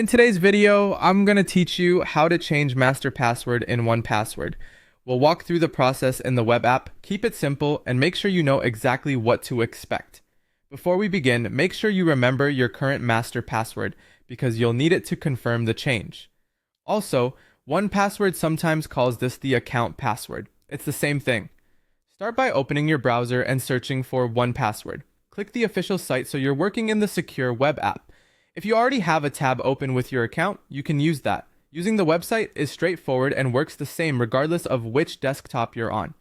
In today's video, I'm going to teach you how to change master password in 1password. We'll walk through the process in the web app, keep it simple, and make sure you know exactly what to expect. Before we begin, make sure you remember your current master password because you'll need it to confirm the change. Also, 1password sometimes calls this the account password. It's the same thing. Start by opening your browser and searching for 1password. Click the official site so you're working in the secure web app. If you already have a tab open with your account, you can use that. Using the website is straightforward and works the same regardless of which desktop you're on.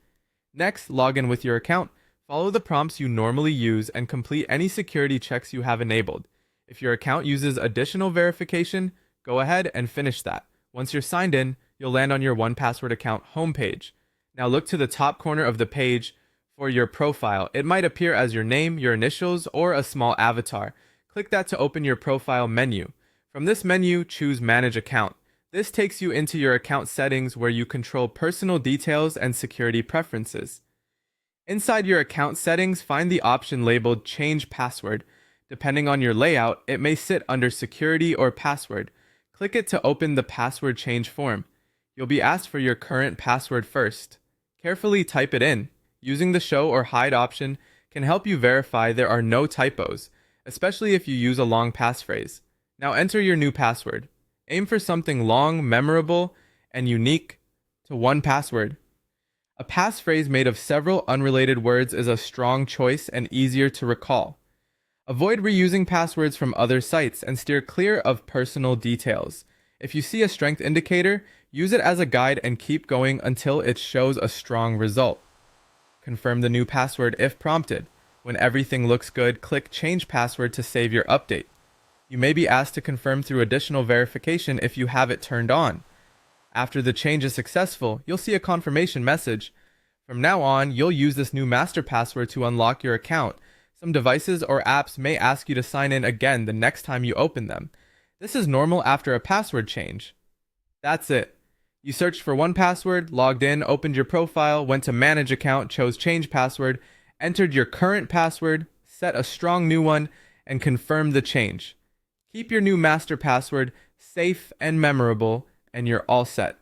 Next, log in with your account, follow the prompts you normally use, and complete any security checks you have enabled. If your account uses additional verification, go ahead and finish that. Once you're signed in, you'll land on your 1password account homepage. Now look to the top corner of the page for your profile. It might appear as your name, your initials, or a small avatar. Click that to open your profile menu. From this menu, choose Manage Account. This takes you into your account settings where you control personal details and security preferences. Inside your account settings, find the option labeled Change Password. Depending on your layout, it may sit under Security or Password. Click it to open the password change form. You'll be asked for your current password first. Carefully type it in. Using the Show or Hide option can help you verify there are no typos, especially if you use a long passphrase. Now enter your new password. Aim for something long, memorable, and unique to 1password. A passphrase made of several unrelated words is a strong choice and easier to recall. Avoid reusing passwords from other sites and steer clear of personal details. If you see a strength indicator, use it as a guide and keep going until it shows a strong result. Confirm the new password if prompted. When everything looks good, click Change Password to save your update. You may be asked to confirm through additional verification if you have it turned on. After the change is successful, you'll see a confirmation message. From now on, you'll use this new master password to unlock your account. Some devices or apps may ask you to sign in again the next time you open them. This is normal after a password change. That's it. You searched for 1password, logged in, opened your profile, went to Manage Account, chose Change Password, entered your current password, set a strong new one, and confirmed the change. Keep your new master password safe and memorable, and you're all set.